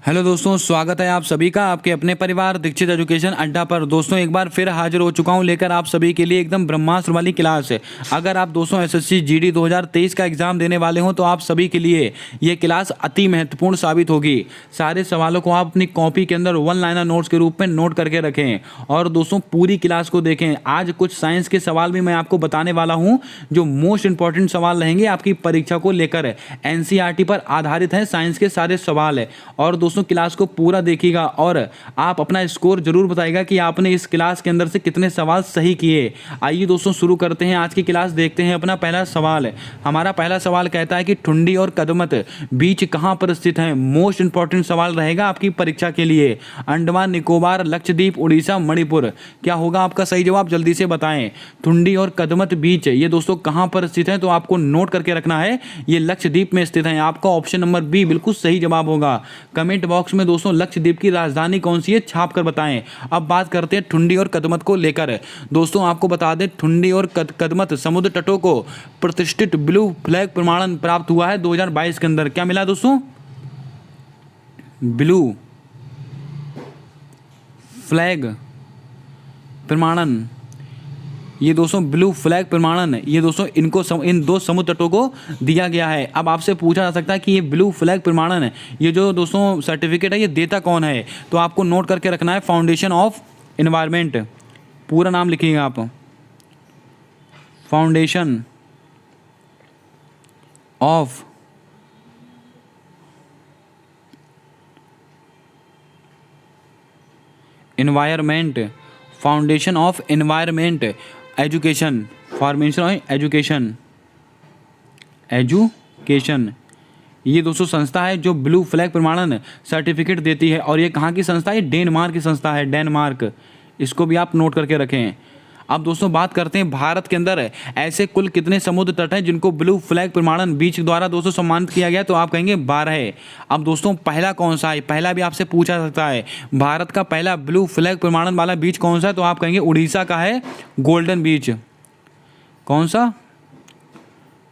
Hello दोस्तों, स्वागत है आप सभी का आपके अपने परिवार दीक्षित एजुकेशन अड्डा पर। दोस्तों एक बार फिर हाजिर हो चुका हूं लेकर आप सभी के लिए एकदम ब्रह्मास्त्र वाली क्लास है। अगर आप दोस्तों एसएससी जीडी 2023 का एग्जाम देने वाले हो तो आप सभी के लिए ये क्लास अति महत्वपूर्ण साबित होगी। सारे सवालों को आप अपनी कॉपी के अंदर वन लाइनर नोट्स के रूप में नोट करके रखें और दोस्तों पूरी क्लास को देखें। आज कुछ साइंस के सवाल भी मैं आपको बताने वाला हूँ जो मोस्ट इंपॉर्टेंट सवाल रहेंगे आपकी परीक्षा को लेकर। एनसीईआरटी पर आधारित है साइंस के सारे सवाल है। और दोस्तों क्लास को पूरा देखिएगा और आप अपना स्कोर जरूर बताइएगा कि आपने इस क्लास के अंदर से कितने सवाल सही किए। आइए दोस्तों शुरू करते हैं आज की क्लास। देखते हैं अपना पहला सवाल है। हमारा पहला सवाल कहता है कि ठुंडी और कदमत बीच कहां पर स्थित है। मोस्ट इंपॉर्टेंट सवाल रहेगा आपकी परीक्षा के लिए। अंडमान निकोबार, लक्षद्वीप, उड़ीसा, मणिपुर। क्या होगा आपका सही जवाब, जल्दी से बताएं। ठुंडी और कदमत बीच ये दोस्तों कहां पर स्थित है तो आपको नोट करके रखना है। ये लक्षद्वीप में स्थित है। आपका ऑप्शन नंबर बी बिल्कुल सही जवाब होगा। कमेंट बॉक्स में दोस्तों लक्षद्वीप की राजधानी कौन सी है छाप कर बताएं। अब बात करते हैं ठुंडी और कदमत को लेकर। दोस्तों आपको बता दें ठुंडी और कदमत समुद्र तटों को प्रतिष्ठित ब्लू फ्लैग प्रमाणन प्राप्त हुआ है 2022 के अंदर। क्या मिला दोस्तों? ब्लू फ्लैग प्रमाणन। ये दोस्तों ब्लू फ्लैग प्रमाणन ये दोस्तों इन दो समुद्र तटों को दिया गया है। अब आपसे पूछा जा सकता है कि ये ब्लू फ्लैग प्रमाणन ये जो दोस्तों सर्टिफिकेट है ये देता कौन है, तो आपको नोट करके रखना है फाउंडेशन ऑफ एनवायरनमेंट। पूरा नाम लिखिएगा आप, foundation of environment, foundation of environment education, formation of education. ये दोस्तों संस्था है जो ब्लू फ्लैग प्रमाणन सर्टिफिकेट देती है। और ये कहाँ की संस्था है? डेनमार्क की संस्था है, डेनमार्क। इसको भी आप नोट करके रखें। अब दोस्तों बात करते हैं भारत के अंदर ऐसे कुल कितने समुद्र तट हैं जिनको ब्लू फ्लैग प्रमाणन बीच द्वारा दोस्तों सम्मानित किया गया, तो आप कहेंगे 12 है। अब दोस्तों पहला कौन सा है? पहला भी आपसे पूछा सकता है। भारत का पहला ब्लू फ्लैग प्रमाणन वाला बीच कौन सा है, तो आप कहेंगे उड़ीसा का है गोल्डन बीच। कौन सा?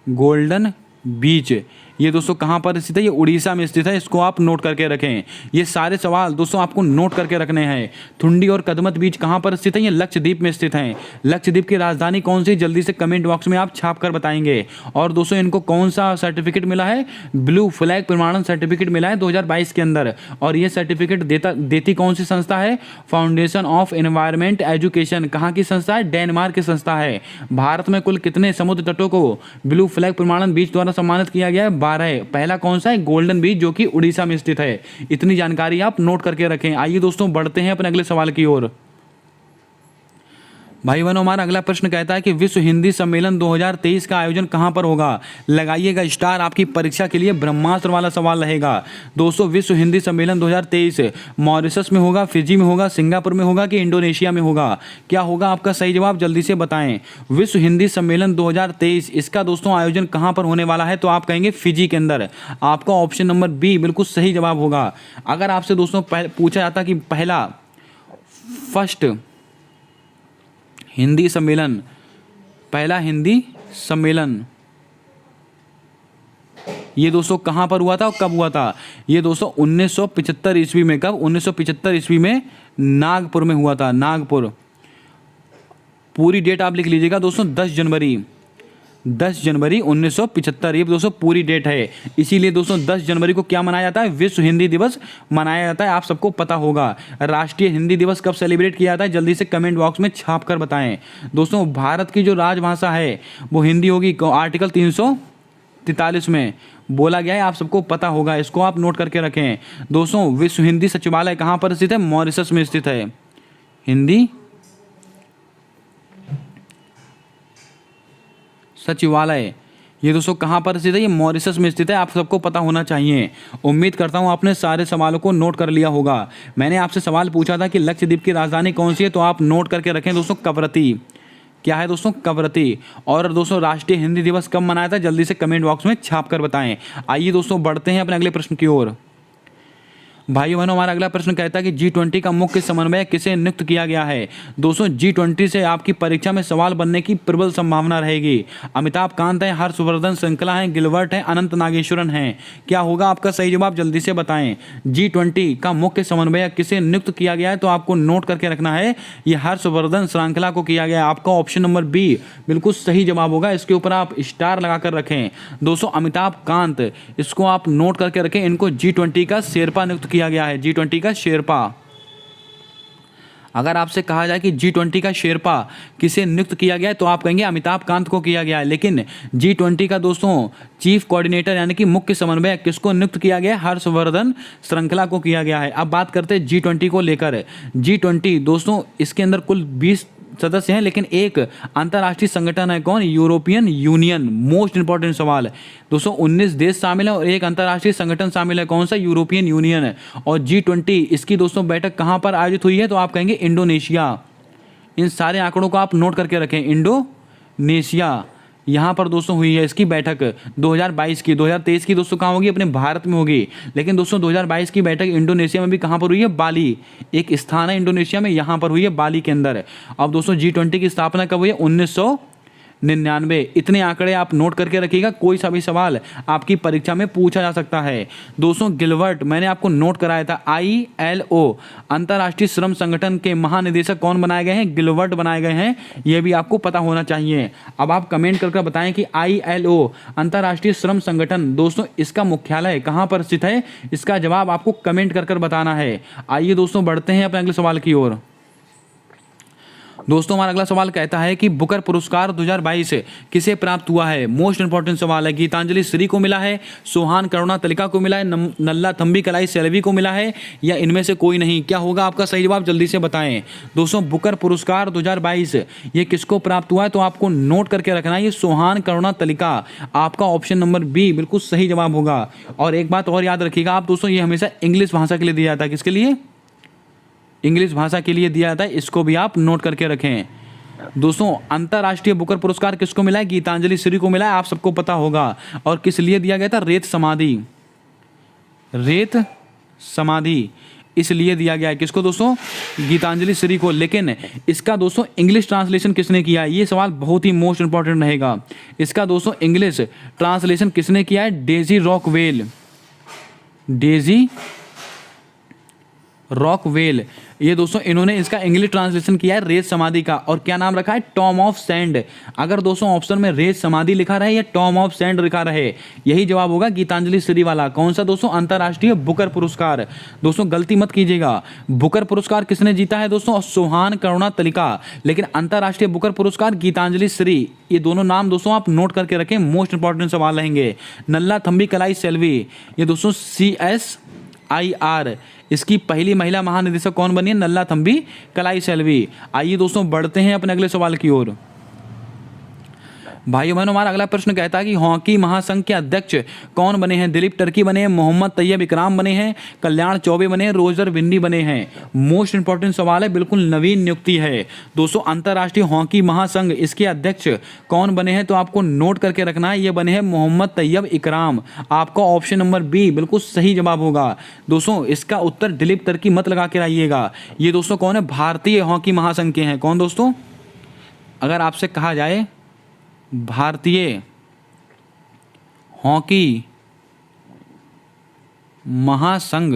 Golden beach. ये दोस्तों कहाँ पर स्थित है? ये उड़ीसा में स्थित है। इसको आप नोट करके रखें। ये सारे सवाल दोस्तों आपको नोट करके रखने हैं। ठुंडी और कदमत बीच कहाँ पर स्थित है? ये लक्षद्वीप में स्थित हैं। लक्षद्वीप की राजधानी कौन सी? जल्दी से कमेंट बॉक्स में आप छाप कर बताएंगे। और दोस्तों इनको कौन सा सर्टिफिकेट मिला है? ब्लू फ्लैग प्रमाणन सर्टिफिकेट मिला है 2022 के अंदर। और ये सर्टिफिकेट देती कौन सी संस्था है? Foundation of environment education. कहाँ की संस्था है? डेनमार्क की संस्था है। भारत में कुल कितने समुद्र तटों को ब्लू फ्लैग प्रमाणन बीच द्वारा सम्मानित किया गया है? 12 है। पहला कौन सा है? गोल्डन बीच, जो कि उड़ीसा में स्थित है। इतनी जानकारी आप नोट करके रखें। आइए दोस्तों बढ़ते हैं अपने अगले सवाल की ओर। भाई बहनों, हमारा अगला प्रश्न कहता है कि विश्व हिंदी सम्मेलन 2023 का आयोजन कहां पर होगा? लगाइएगा स्टार, आपकी परीक्षा के लिए ब्रह्मास्त्र वाला सवाल रहेगा। दोस्तों विश्व हिंदी सम्मेलन 2023 मॉरिशस में होगा, फिजी में होगा, सिंगापुर में होगा कि इंडोनेशिया में होगा? क्या होगा आपका सही जवाब, जल्दी से बताएं। विश्व हिंदी सम्मेलन 2023 इसका दोस्तों आयोजन कहां पर होने वाला है, तो आप कहेंगे फिजी के अंदर। आपका ऑप्शन नंबर बी बिल्कुल सही जवाब होगा। अगर आपसे दोस्तों पूछा जाता कि पहला फर्स्ट हिंदी सम्मेलन, पहला हिंदी सम्मेलन ये दोस्तों कहां पर हुआ था और कब हुआ था? ये दोस्तों 1975 ईस्वी में। कब? 1975 ईस्वी में नागपुर में हुआ था, नागपुर। पूरी डेट आप लिख लीजिएगा दोस्तों, 10 जनवरी 1975। ये दोस्तों पूरी डेट है। इसीलिए दोस्तों 10 जनवरी को क्या मनाया जाता है? विश्व हिंदी दिवस मनाया जाता है। आप सबको पता होगा। राष्ट्रीय हिंदी दिवस कब सेलिब्रेट किया जाता है? जल्दी से कमेंट बॉक्स में छाप कर बताएं। दोस्तों भारत की जो राजभाषा है वो हिंदी होगी। आर्टिकल 343 में बोला गया है, आप सबको पता होगा। इसको आप नोट करके रखें। दोस्तों विश्व हिंदी सचिवालय कहाँ पर स्थित है? मॉरिशस में स्थित है। हिंदी सचिवालय ये दोस्तों कहाँ पर स्थित है? ये मॉरिशस में स्थित है। आप सबको पता होना चाहिए। उम्मीद करता हूँ आपने सारे सवालों को नोट कर लिया होगा। मैंने आपसे सवाल पूछा था कि लक्षद्वीप की राजधानी कौन सी है, तो आप नोट करके रखें दोस्तों, कवरत्ती। क्या है दोस्तों? कवरत्ती। और दोस्तों राष्ट्रीय हिंदी दिवस कब मनाया था? जल्दी से कमेंट बॉक्स में छाप कर बताएं। आइए दोस्तों बढ़ते हैं अपने अगले प्रश्न की ओर। भाइयों बहनों, हमारा अगला प्रश्न कहता है कि G20 का मुख्य समन्वयक किसे नियुक्त किया गया है। दोस्तों G20 से आपकी परीक्षा में सवाल बनने की प्रबल संभावना रहेगी। अमिताभ कांत है, हर्षवर्धन श्रृंखला है, गिलवर्ट है, अनंत नागेश्वरन है। क्या होगा आपका सही जवाब, जल्दी से बताएं। G20 का मुख्य समन्वयक किसे नियुक्त किया गया है, तो आपको नोट करके रखना है, ये हर्षवर्धन श्रृंखला को किया गया है। आपका ऑप्शन नंबर बी बिल्कुल सही जवाब होगा। इसके ऊपर आप स्टार लगाकर रखें। दोस्तों अमिताभ कांत, इसको आप नोट करके रखें, इनको G20 का शेरपा नियुक्त किया गया है। G20 का शेरपा। अगर आपसे कहा जाए कि G20 का शेरपा किसे नियुक्त किया गया है, तो आप कहेंगे अमिताभ कांत को किया गया है। लेकिन G20 का दोस्तों चीफ कोऑर्डिनेटर यानी कि मुख्य समन्वयक किसको नियुक्त किया गया है, हर्षवर्धन श्रृंखला को किया गया है। अब बात करते हैं G20 को लेकर। G20 दोस्तों इसके अंदर कुल 20 सदस्य हैं, लेकिन एक अंतर्राष्ट्रीय संगठन है। कौन? European union. मोस्ट इंपॉर्टेंट सवाल है दोस्तों। 19 देश शामिल है और एक अंतर्राष्ट्रीय संगठन शामिल है। कौन सा? यूरोपियन यूनियन है। और G20 इसकी दोस्तों बैठक कहां पर आयोजित हुई है, तो आप कहेंगे इंडोनेशिया। इन सारे आंकड़ों को आप नोट करके रखें। इंडोनेशिया यहाँ पर दोस्तों हुई है इसकी बैठक 2022 की। 2023 की दोस्तों कहाँ होगी? अपने भारत में होगी। लेकिन दोस्तों 2022 की बैठक इंडोनेशिया में भी कहाँ पर हुई है? बाली। एक स्थान है इंडोनेशिया में, यहाँ पर हुई है बाली के अंदर। अब दोस्तों G20 की स्थापना कब हुई है? 1999। इतने आंकड़े आप नोट करके रखिएगा, कोई सा भी सवाल आपकी परीक्षा में पूछा जा सकता है। दोस्तों गिलवर्ट मैंने आपको नोट कराया था। ILO अंतर्राष्ट्रीय श्रम संगठन के महानिदेशक कौन बनाए गए हैं? गिलवर्ट बनाए गए हैं। यह भी आपको पता होना चाहिए। अब आप कमेंट करके बताएं कि ILO अंतर्राष्ट्रीय श्रम संगठन दोस्तों इसका मुख्यालय कहाँ पर स्थित है? इसका जवाब आपको कमेंट कर बताना है। आइए दोस्तों बढ़ते हैं अपने अगले सवाल की ओर। दोस्तों हमारा अगला सवाल कहता है कि बुकर पुरस्कार 2022 किसे प्राप्त हुआ है। मोस्ट इंपॉर्टेंट सवाल है। गीतांजलि श्री को मिला है, सोहान करुणा तलिका को मिला है, नल्ला थम्बी कलाई सेल्वी को मिला है, या इनमें से कोई नहीं। क्या होगा आपका सही जवाब, जल्दी से बताएं। दोस्तों बुकर पुरस्कार 2022 ये किसको प्राप्त हुआ है, तो आपको नोट करके रखना है, ये सोहान करुणा तलिका। आपका ऑप्शन नंबर बी बिल्कुल सही जवाब होगा। और एक बात और याद रखिएगा आप दोस्तों, ये हमेशा इंग्लिश भाषा के लिए दिया जाता है। किसके लिए? इंग्लिश भाषा के लिए दिया जाता है। इसको भी आप नोट करके रखें। दोस्तों अंतर्राष्ट्रीय बुकर पुरस्कार किसको मिला है? गीतांजलि श्री को मिला है, आप सबको पता होगा। और किस लिए दिया गया था? रेत समाधि। रेत समाधि इसलिए दिया गया है। किसको दोस्तों? गीतांजलि श्री को। लेकिन इसका दोस्तों इंग्लिश ट्रांसलेशन किसने किया है? ये सवाल बहुत ही मोस्ट इंपॉर्टेंट रहेगा। इसका दोस्तों इंग्लिश ट्रांसलेशन किसने किया है? Daisy Rockwell. डेजी रॉकवेल, ये दोस्तों इन्होंने इसका इंग्लिश ट्रांसलेशन किया है रेत समाधि का। और क्या नाम रखा है? Tom of sand. अगर दोस्तों ऑप्शन में रेत समाधि लिखा रहे या टॉम ऑफ सैंड लिखा रहे, यही जवाब होगा गीतांजलि श्री वाला। कौन सा दोस्तों? अंतर्राष्ट्रीय बुकर पुरस्कार। दोस्तों गलती मत कीजिएगा, बुकर पुरस्कार किसने जीता है दोस्तों? सोहान करुणा तलिका। लेकिन अंतर्राष्ट्रीय बुकर पुरस्कार गीतांजलि श्री। ये दोनों नाम दोस्तों आप नोट करके रखें, मोस्ट इंपॉर्टेंट सवाल रहेंगे। नल्ला थम्बी कलाई सेल्वी, ये दोस्तों CSIR इसकी पहली महिला महानिदेशक कौन बनी है? नल्ला थम्बी कलाई सेल्वी। आइए दोस्तों बढ़ते हैं अपने अगले सवाल की ओर। भाइयों बहनों हमारा अगला प्रश्न कहता है कि हॉकी महासंघ के अध्यक्ष कौन बने हैं? दिलीप टर्की बने हैं, मोहम्मद तैयब इकराम बने हैं, कल्याण चौबे बने हैं, रोजर बिन्नी बने हैं। मोस्ट इंपॉर्टेंट सवाल है, बिल्कुल नवीन नियुक्ति है दोस्तों। अंतर्राष्ट्रीय हॉकी महासंघ इसके अध्यक्ष कौन बने हैं, तो आपको नोट करके रखना है, ये बने हैं मोहम्मद तैयब इकराम। आपका ऑप्शन नंबर बी बिल्कुल सही जवाब होगा। दोस्तों इसका उत्तर दिलीप टर्की मत लगा के आइएगा। ये दोस्तों कौन है? भारतीय हॉकी महासंघ के हैं। कौन दोस्तों? अगर आपसे कहा जाए भारतीय हॉकी महासंघ,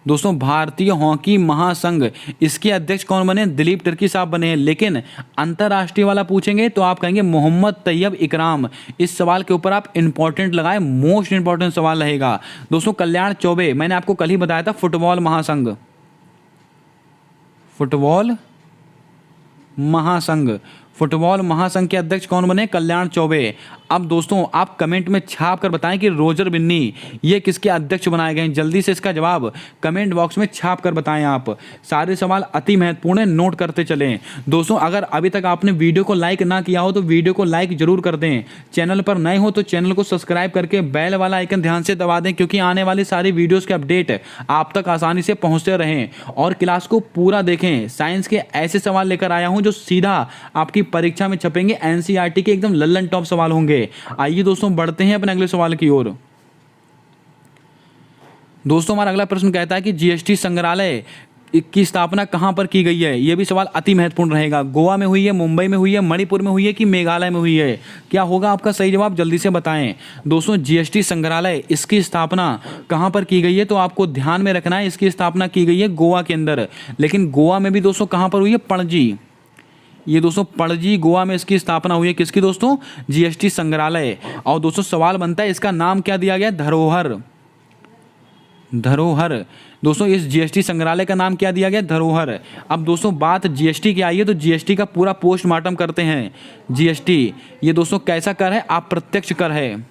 दोस्तों भारतीय हॉकी महासंघ इसके अध्यक्ष कौन बने? दिलीप टर्की साहब बने हैं। लेकिन अंतर्राष्ट्रीय वाला पूछेंगे तो आप कहेंगे मोहम्मद तैयब इकराम। इस सवाल के ऊपर आप इंपॉर्टेंट लगाएं, मोस्ट इंपॉर्टेंट सवाल रहेगा। दोस्तों कल्याण चौबे, मैंने आपको कल ही बताया था, फुटबॉल महासंघ। फुटबॉल महासंघ, फुटबॉल महासंघ के अध्यक्ष कौन बने? कल्याण चौबे। अब दोस्तों आप कमेंट में छाप कर बताएं कि रोजर बिन्नी ये किसके अध्यक्ष बनाए गए हैं। जल्दी से इसका जवाब कमेंट बॉक्स में छाप कर बताएं। आप सारे सवाल अति महत्वपूर्ण है, नोट करते चलें। दोस्तों अगर अभी तक आपने वीडियो को लाइक ना किया हो तो वीडियो को लाइक जरूर कर दें। चैनल पर नए हो तो चैनल को सब्सक्राइब करके बेल वाला आइकन ध्यान से दबा दें, क्योंकि आने वाली सारी वीडियोज़ के अपडेट आप तक आसानी से पहुँचते रहें। और क्लास को पूरा देखें। साइंस के ऐसे सवाल लेकर आया हूँ जो सीधा आपकी परीक्षा में छपेंगे। NCERT के एकदम लल्लन टॉप सवाल होंगे। आइए दोस्तों बढ़ते हैं अपने अगले सवाल की ओर। दोस्तों हमारा अगला प्रश्न कहता है कि जीएसटी संग्रहालय की स्थापना कहाँ पर की गई है। ये भी सवाल अति महत्वपूर्ण रहेगा। गोवा में हुई है, मुंबई में हुई है, मणिपुर में हुई है कि मेघालय में हुई है। क्या होगा आपका सही जवाब, जल्दी से बताएं। दोस्तों जीएसटी संग्रहालय इसकी स्थापना कहाँ पर की गई है, तो आपको ध्यान में रखना है इसकी स्थापना की गई है गोवा के अंदर। लेकिन गोवा में भी दोस्तों कहाँ पर हुई है, पणजी। ये दोस्तों पणजी गोवा में इसकी स्थापना हुई है। किसकी दोस्तों, जीएसटी संग्रहालय। और दोस्तों सवाल बनता है इसका नाम क्या दिया गया, धरोहर। धरोहर दोस्तों इस जीएसटी संग्रहालय का नाम क्या दिया गया, धरोहर। अब दोस्तों बात जीएसटी की आई है तो जीएसटी का पूरा पोस्टमार्टम करते हैं। जीएसटी ये दोस्तों कैसा कर है, अप्रत्यक्ष कर है।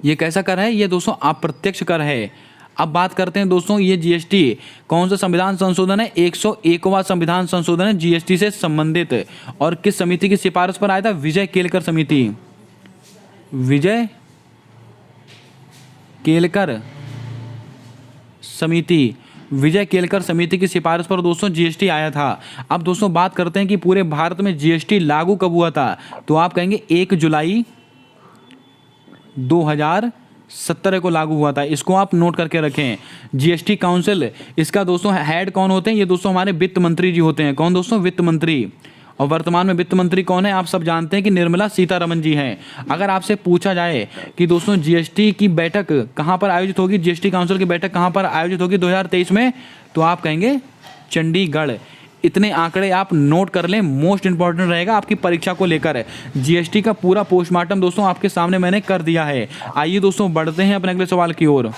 ये कैसा कर है, ये दोस्तों अप्रत्यक्ष कर है। अब बात करते हैं दोस्तों ये जीएसटी कौन सा संविधान संशोधन है, 101वां संविधान संशोधन है जीएसटी से संबंधित। और किस समिति की सिफारिश पर आया था, विजय केलकर समिति। विजय केलकर समिति, विजय केलकर समिति की सिफारिश पर दोस्तों जीएसटी आया था। अब दोस्तों बात करते हैं कि पूरे भारत में जीएसटी लागू कब हुआ था, तो आप कहेंगे 1 जुलाई 2017 को लागू हुआ था। इसको आप नोट करके रखें। जीएसटी काउंसिल इसका दोस्तों हेड कौन होते हैं, ये दोस्तों हमारे वित्त मंत्री जी होते हैं। कौन दोस्तों, वित्त मंत्री। और वर्तमान में वित्त मंत्री कौन है, आप सब जानते हैं कि निर्मला सीतारमण जी हैं। अगर आपसे पूछा जाए कि दोस्तों जीएसटी की बैठक कहां पर आयोजित होगी, जीएसटी काउंसिल की बैठक कहां पर आयोजित होगी 2023 में, तो आप कहेंगे चंडीगढ़। इतने आंकड़े आप नोट कर लें, मोस्ट इंपॉर्टेंट रहेगा आपकी परीक्षा को लेकर। जीएसटी का पूरा पोस्टमार्टम दोस्तों आपके सामने मैंने कर दिया है। आइए दोस्तों बढ़ते हैं अपने अगले सवाल की ओर।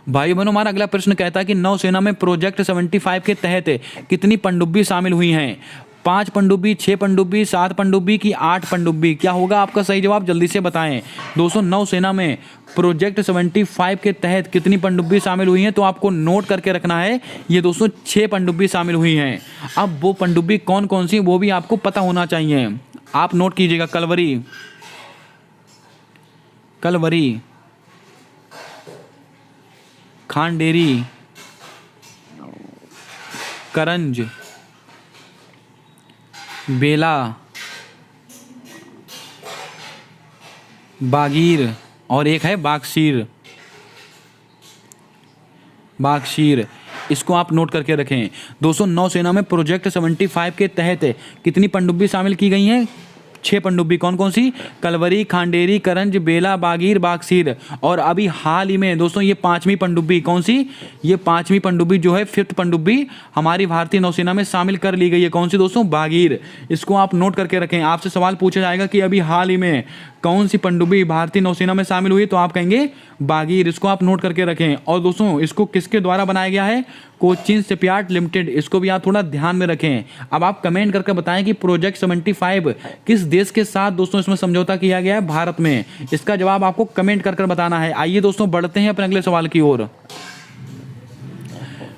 भाई बहनों हमारा अगला प्रश्न कहता है कि नौसेना में प्रोजेक्ट 75 के तहत कितनी पनडुब्बी शामिल हुई हैं, 5 पनडुब्बी, 6 पनडुब्बी, 7 पनडुब्बी की 8 पनडुब्बी। क्या होगा आपका सही जवाब, जल्दी से बताएं। दोस्तों नौसेना में प्रोजेक्ट 75 के तहत कितनी पनडुब्बी शामिल हुई हैं, तो आपको नोट करके रखना है। ये दोस्तों 6 पनडुब्बी शामिल हुई हैं। अब वो पनडुब्बी कौन कौन सी वो भी आपको पता होना चाहिए, आप नोट कीजिएगा। कलवरी, कलवरी, खांडेरी, करंज, बेला, बागीर और एक है बागशीर। बागशीर इसको आप नोट करके रखें। दोस्तों नौसेना में प्रोजेक्ट 75 के तहत कितनी पनडुब्बी शामिल की गई हैं, 6 पनडुब्बी। कौन कौन सी, कलवरी, खांडेरी, करंज, बेला, बागीर, बागशीर। और अभी हाल ही में दोस्तों ये 5वीं पनडुब्बी, कौन सी, ये 5वीं पनडुब्बी जो है 5th पनडुब्बी हमारी भारतीय नौसेना में शामिल कर ली गई है। कौन सी दोस्तों, बागीर। इसको आप नोट करके रखें। आपसे सवाल पूछा जाएगा कि अभी हाल ही में कौन सी पनडुब्बी भारतीय नौसेना में शामिल हुई, तो आप कहेंगे बागीर। इसको आप नोट करके रखें। और दोस्तों इसको किसके द्वारा बनाया गया है, कोचीन शिपयार्ड लिमिटेड। इसको भी आप थोड़ा ध्यान में रखें। अब आप कमेंट करके बताएं कि प्रोजेक्ट 75 किस देश के साथ दोस्तों इसमें समझौता किया गया है, भारत में। इसका जवाब आपको कमेंट कर बताना है। आइए दोस्तों बढ़ते हैं अपने अगले सवाल की ओर।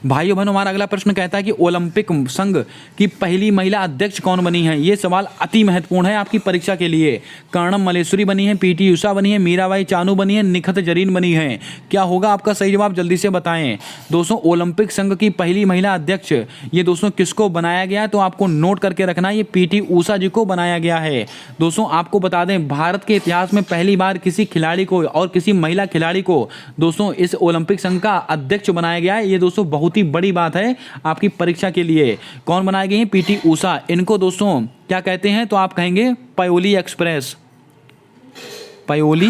भाइयों बहनों हमारा अगला प्रश्न कहता है कि ओलंपिक संघ की पहली महिला अध्यक्ष कौन बनी है। ये सवाल अति महत्वपूर्ण है आपकी परीक्षा के लिए। कर्णम मलेश्वरी बनी है, पीटी उषा बनी है, मीराबाई चानू बनी है, निखत जरीन बनी है। क्या होगा आपका सही जवाब, जल्दी से बताएं। दोस्तों ओलंपिक संघ की पहली महिला अध्यक्ष ये दोस्तों किसको बनाया गया है, तो आपको नोट करके रखना, ये पीटी उषा जी को बनाया गया है। दोस्तों आपको बता दें भारत के इतिहास में पहली बार किसी खिलाड़ी को और किसी महिला खिलाड़ी को दोस्तों इस ओलंपिक संघ का अध्यक्ष बनाया गया है। ये दोस्तों बहुत ही बड़ी बात है आपकी परीक्षा के लिए। कौन बनाए गए हैं, पीटी उषा। इनको दोस्तों क्या कहते हैं, तो आप कहेंगे पायोली एक्सप्रेस। पायोली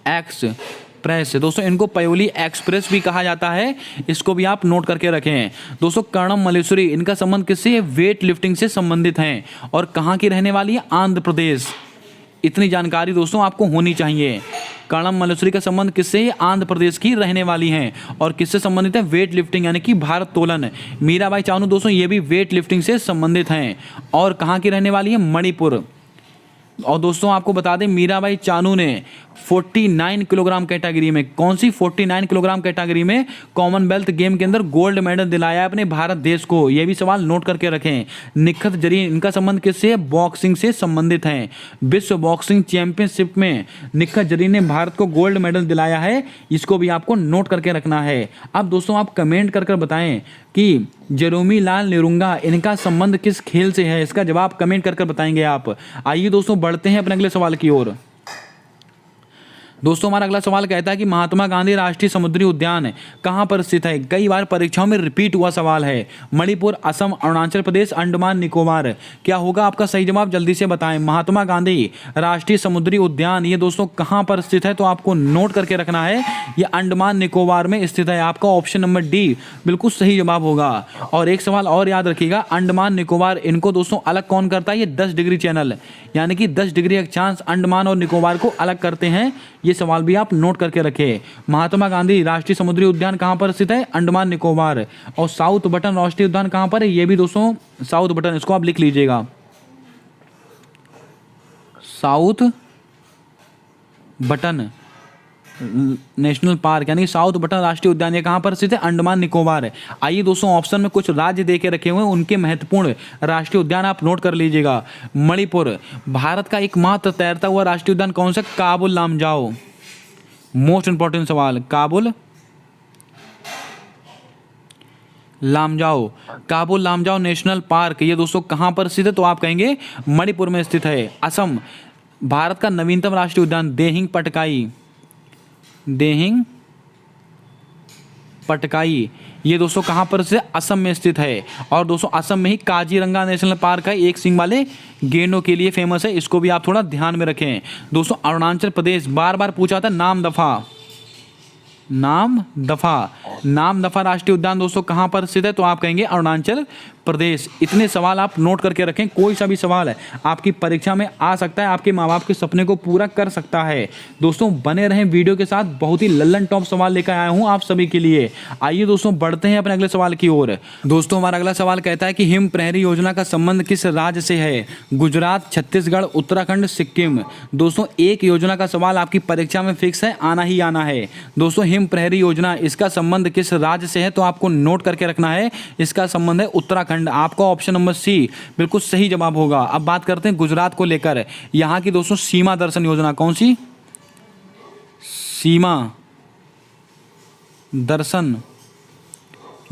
एक्सप्रेस दोस्तों, इनको पायोली एक्सप्रेस भी कहा जाता है। इसको भी आप नोट करके रखें। दोस्तों कर्णम मलेश्वरी, इनका संबंध किससे, वेट लिफ्टिंग से संबंधित हैं। और कहां की रहने वाली है, आंध्र प्रदेश। इतनी जानकारी दोस्तों आपको होनी चाहिए। कर्णम मलेश्वरी का संबंध किससे, आंध्र प्रदेश की रहने वाली हैं। और किससे संबंधित है, वेट लिफ्टिंग यानी कि भारोत्तोलन। मीराबाई चानू दोस्तों ये भी वेट लिफ्टिंग से संबंधित हैं। और कहाँ की रहने वाली है, मणिपुर। और दोस्तों आपको बता दें मीराबाई चानू ने 49 किलोग्राम कैटेगरी में, कौन सी 49 किलोग्राम कैटेगरी में कॉमनवेल्थ गेम के अंदर गोल्ड मेडल दिलाया है अपने भारत देश को। यह भी सवाल नोट करके रखें। निखत जरीन, इनका संबंध किससे है? बॉक्सिंग से संबंधित है। विश्व बॉक्सिंग चैंपियनशिप में निखत जरीन ने भारत को गोल्ड मेडल दिलाया है, इसको भी आपको नोट करके रखना है। अब दोस्तों आप कमेंट कर बताएं कि जेरोमी लाल निरुंगा, इनका संबंध किस खेल से है? इसका जवाब कमेंट कर बताएंगे आप। आइए दोस्तों बढ़ते हैं अपने अगले सवाल की ओर। दोस्तों हमारा अगला सवाल कहता है कि महात्मा गांधी राष्ट्रीय समुद्री उद्यान कहाँ पर स्थित है? कई बार परीक्षाओं में रिपीट हुआ सवाल है। मणिपुर, असम, अरुणाचल प्रदेश, अंडमान निकोबार। क्या होगा आपका सही जवाब? जल्दी से बताएं। महात्मा गांधी राष्ट्रीय समुद्री उद्यान ये दोस्तों कहाँ पर स्थित है? तो आपको नोट करके रखना है, ये अंडमान निकोबार में स्थित है। आपका ऑप्शन नंबर डी बिल्कुल सही जवाब होगा। और एक सवाल और याद रखिएगा, अंडमान निकोबार इनको दोस्तों अलग कौन करता है? ये 10 डिग्री चैनल, यानी कि 10 डिग्री अक्षांश अंडमान और निकोबार को अलग करते हैं। ये सवाल भी आप नोट करके रखें। महात्मा गांधी राष्ट्रीय समुद्री उद्यान कहां पर स्थित है? अंडमान निकोबार। और साउथ बटन राष्ट्रीय उद्यान कहां पर है? ये भी दोस्तों साउथ बटन, इसको आप लिख लीजिएगा, साउथ बटन नेशनल पार्क, यानी साउथ बटन राष्ट्रीय उद्यान, ये कहां पर स्थित है? अंडमान निकोबार है। आइए दोस्तों ऑप्शन में कुछ राज्य देके रखे हुए हैं, उनके महत्वपूर्ण राष्ट्रीय उद्यान आप नोट कर लीजिएगा। मणिपुर, भारत का एकमात्र तैरता हुआ राष्ट्रीय उद्यान कौन सा? काबुल लामजाओ। मोस्ट इंपॉर्टेंट सवाल, काबुल लामजाओ, काबुल लामजाओ नेशनल पार्क ये दोस्तों कहां पर स्थित है? तो आप कहेंगे मणिपुर में स्थित है। असम, भारत का नवीनतम राष्ट्रीय उद्यान देहिंग पटकाई, देहिंग पटकाई ये दोस्तों कहां पर से? असम में स्थित है। और दोस्तों असम में ही काजीरंगा नेशनल पार्क है, एक सींग वाले गेंडों के लिए फेमस है, इसको भी आप थोड़ा ध्यान में रखें। दोस्तों अरुणाचल प्रदेश, बार बार पूछा था, नामदफा, नामदफा राष्ट्रीय उद्यान दोस्तों कहां पर स्थित है? तो आप कहेंगे अरुणाचल प्रदेश। इतने सवाल आप नोट करके रखें, कोई सा भी सवाल है आपकी परीक्षा में आ सकता है, आपके माँ बाप के सपने को पूरा कर सकता है। दोस्तों बने रहें वीडियो के साथ, बहुत ही लल्लन टॉप सवाल लेकर आया हूं आप सभी के लिए। आइए दोस्तों बढ़ते हैं अपने अगले सवाल की ओर। दोस्तों हमारा अगला सवाल कहता है कि हिम प्रहरी योजना का संबंध किस राज्य से है? गुजरात, छत्तीसगढ़, उत्तराखंड, सिक्किम। दोस्तों एक योजना का सवाल आपकी परीक्षा में फिक्स है, आना ही आना है। दोस्तों हिम प्रहरी योजना, इसका संबंध किस राज्य से है? तो आपको नोट करके रखना है, इसका संबंध है उत्तराखंड। आपका ऑप्शन नंबर सी बिल्कुल सही जवाब होगा। अब बात करते हैं गुजरात को लेकर, यहां की दोस्तों सीमा दर्शन योजना, कौन सी? सीमा दर्शन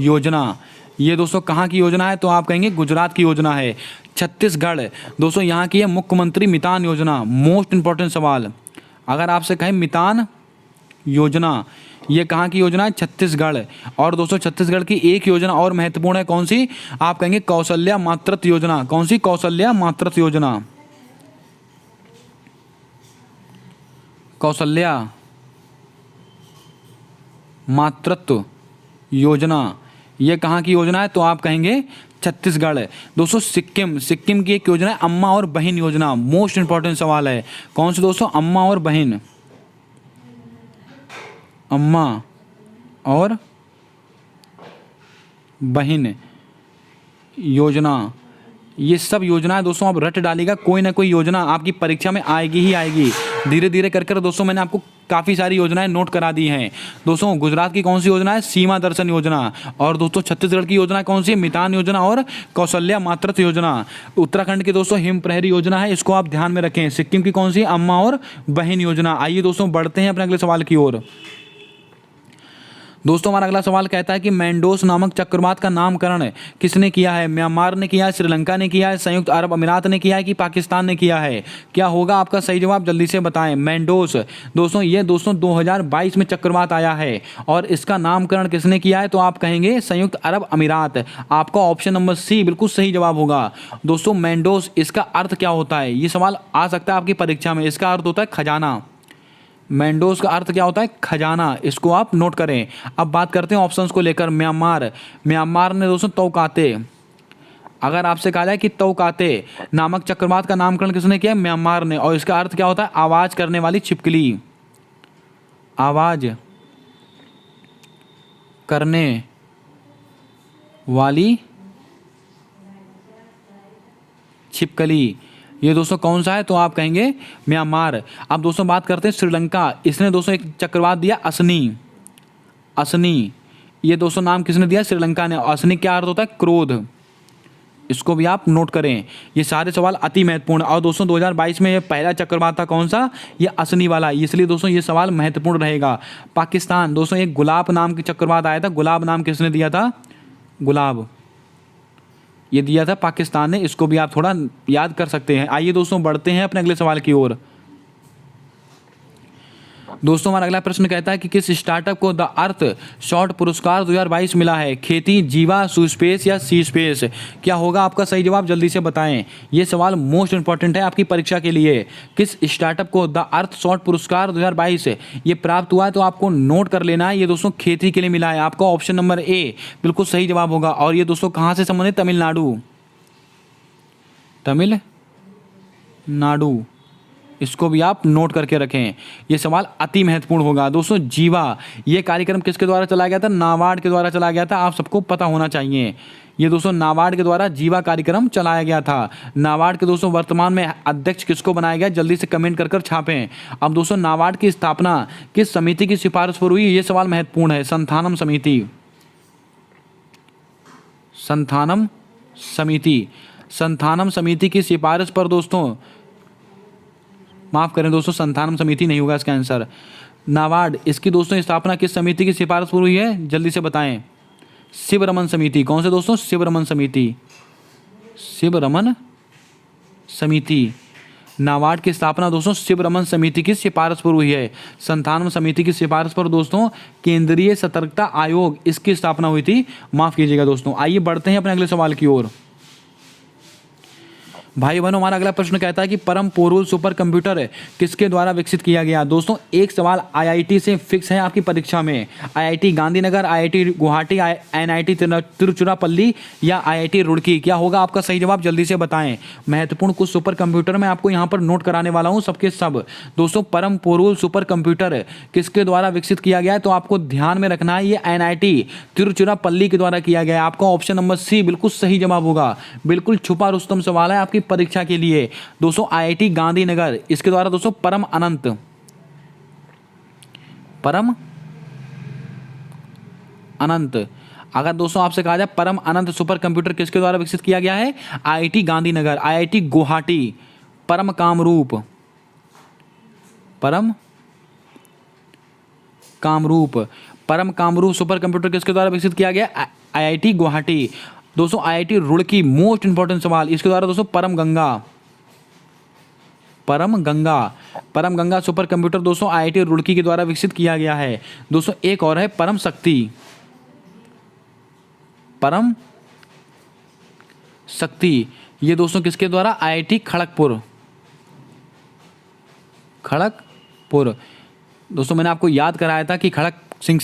योजना, ये दोस्तों कहां की योजना है? तो आप कहेंगे गुजरात की योजना है। छत्तीसगढ़, दोस्तों यहां की है मुख्यमंत्री मितान योजना। मोस्ट इंपॉर्टेंट सवाल, अगर आपसे कहें मितान योजना, ये कहाँ की योजना है? छत्तीसगढ़। और दोस्तों छत्तीसगढ़ की एक योजना और महत्वपूर्ण है, कौन सी? आप कहेंगे कौशल्या मातृत्व योजना। कौन सी? कौशल्या मातृत्व योजना। कौशल्या मातृत्व योजना, ये कहाँ की योजना है? तो आप कहेंगे छत्तीसगढ़। दोस्तों सिक्किम, सिक्किम की एक योजना है अम्मा और बहन योजना। मोस्ट इंपॉर्टेंट सवाल है, कौन सी दोस्तों? अम्मा और बहन, अम्मा और बहन योजना। ये सब योजनाएं दोस्तों आप रट डालिएगा, कोई ना कोई योजना आपकी परीक्षा में आएगी ही आएगी। धीरे धीरे कर दोस्तों मैंने आपको काफ़ी सारी योजनाएं नोट करा दी हैं। दोस्तों गुजरात की कौन सी योजना है? सीमा दर्शन योजना। और दोस्तों छत्तीसगढ़ की योजना कौन सी है? मितान योजना और कौशल्या मातृत्व योजना। उत्तराखंड की दोस्तों हिम प्रहरी योजना है, इसको आप ध्यान में रखें। सिक्किम की कौन सी? अम्मा और बहन योजना। आइए दोस्तों बढ़ते हैं अपने अगले सवाल की ओर। दोस्तों हमारा अगला सवाल कहता है कि मेंडोस नामक चक्रवात का नामकरण किसने किया है? म्यांमार ने किया है, श्रीलंका ने किया है, संयुक्त अरब अमीरात ने किया है कि पाकिस्तान ने किया है? क्या होगा आपका सही जवाब? जल्दी से बताएं। मेंडोस, दोस्तों ये 2022 में चक्रवात आया है और इसका नामकरण किसने किया है? तो आप कहेंगे संयुक्त अरब अमीरात। आपका ऑप्शन नंबर सी बिल्कुल सही जवाब होगा। दोस्तों मेंडोस, इसका अर्थ क्या होता है? ये सवाल आ सकता है आपकी परीक्षा में। इसका अर्थ होता है खजाना। मेंडोस का अर्थ क्या होता है? खजाना। इसको आप नोट करें। अब बात करते हैं ऑप्शंस को लेकर। म्यांमार, म्यांमार ने दोस्तों तौकाते, अगर आपसे कहा जाए कि तौकाते नामक चक्रवात का नामकरण किसने किया? म्यांमार ने। और इसका अर्थ क्या होता है? आवाज करने वाली छिपकली, आवाज करने वाली छिपकली, ये दोस्तों कौन सा है, तो आप कहेंगे म्यांमार। अब दोस्तों बात करते हैं श्रीलंका। इसने दोस्तों एक चक्रवात दिया असनी। असनी ये दोस्तों नाम किसने दिया, श्रीलंका ने। असनी क्या अर्थ होता है, क्रोध। इसको भी आप नोट करें। ये सारे सवाल अति महत्वपूर्ण। और दोस्तों 2022 में ये पहला चक्रवात था कौन सा, ये असनी वाला, इसलिए दोस्तों ये सवाल महत्वपूर्ण रहेगा। पाकिस्तान दोस्तों एक गुलाब नाम की चक्रवात आया था। गुलाब नाम किसने दिया था, गुलाब, ये दिया था पाकिस्तान ने। इसको भी आप थोड़ा याद कर सकते हैं। आइए दोस्तों बढ़ते हैं अपने अगले सवाल की ओर। दोस्तों हमारा अगला प्रश्न कहता है कि किस स्टार्टअप को द अर्थ शॉर्ट पुरस्कार 2022 मिला है, खेती, जीवा, सुस्पेस या सी स्पेस। क्या होगा आपका सही जवाब, जल्दी से बताएं। ये सवाल मोस्ट इंपॉर्टेंट है आपकी परीक्षा के लिए। किस स्टार्टअप को द अर्थ शॉर्ट पुरस्कार 2022 ये प्राप्त हुआ है, तो आपको नोट कर लेना है। ये दोस्तों खेती के लिए मिला है। आपका ऑप्शन नंबर ए बिल्कुल सही जवाब होगा। और ये दोस्तों कहाँ से संबंधित, तमिलनाडु, तमिलनाडु। इसको भी आप नोट करके रखें, ये सवाल अति महत्वपूर्ण होगा। दोस्तों जीवा ये कार्यक्रम किसके द्वारा चलाया गया था, नाबार्ड के द्वारा चलाया गया था। आप सबको पता होना चाहिए। ये दोस्तों नाबार्ड के द्वारा जीवा कार्यक्रम चलाया गया था। नाबार्ड के दोस्तों वर्तमान में अध्यक्ष किसको बनाया गया, जल्दी से कमेंट कर छापें। अब दोस्तों नाबार्ड की स्थापना किस समिति की सिफारिश पर हुई, ये सवाल महत्वपूर्ण है। संथानम समिति, संथानम समिति, संथानम समिति की सिफारिश पर दोस्तों, माफ करें दोस्तों, संथानम समिति नहीं होगा इसका आंसर। नाबार्ड इसकी दोस्तों स्थापना किस समिति की सिफारिश पर हुई है, जल्दी से बताएं। शिवरमन समिति। कौन से दोस्तों, शिवरमन समिति, शिवरमन समिति। नाबार्ड की स्थापना दोस्तों शिवरमन समिति की सिफारिश पर हुई है। संथानम समिति की सिफारिश पर दोस्तों केंद्रीय सतर्कता आयोग इसकी स्थापना हुई थी, माफ कीजिएगा दोस्तों। आइए बढ़ते हैं अपने अगले सवाल की ओर। भाई बहनों हमारा अगला प्रश्न कहता है कि परम पोरुल सुपर कंप्यूटर किसके द्वारा विकसित किया गया। दोस्तों एक सवाल आईआईटी से फिक्स है आपकी परीक्षा में। IIT Gandhinagar, IIT Guwahati, NIT Tiruchirappalli या आईआईटी रुड़की। क्या होगा आपका सही जवाब, जल्दी से बताएं। महत्वपूर्ण कुछ सुपर कंप्यूटर मैं आपको यहाँ पर नोट कराने वाला हूँ सबके सब। दोस्तों परम पोरुल सुपर कंप्यूटर किसके द्वारा विकसित किया गया है, तो आपको ध्यान में रखना है ये एनआईटी तिरुचिरापल्ली के द्वारा किया गया है। आपका ऑप्शन नंबर सी बिल्कुल सही जवाब होगा। बिल्कुल छुपा रुस्तम सवाल है आपकी परीक्षा के लिए। दोस्तों आईआईटी गांधीनगर इसके द्वारा दोस्तों परम अनंत, परम अनंत। अगर दोस्तों आपसे कहा जाए परम अनंत सुपर कंप्यूटर किसके द्वारा विकसित किया गया है, आईआईटी गांधीनगर, आईआईटी गुवाहाटी, परम कामरूप, परम कामरूप, परम कामरूप सुपर कंप्यूटर किसके द्वारा विकसित किया गया, आईआईटी गुवाहाटी। दोस्तों आईआईटी रुड़की मोस्ट इंपॉर्टेंट सवाल, इसके द्वारा दोस्तों परम गंगा, परम गंगा, परम गंगा सुपर कंप्यूटर दोस्तों आईआईटी रुड़की के द्वारा विकसित किया गया है। दोस्तों एक और है परम शक्ति, परम शक्ति। ये दोस्तों किसके द्वारा, आईआईटी खड़गपुर, खड़गपुर। दोस्तों मैंने आपको याद कराया था कि खड़ग सिंह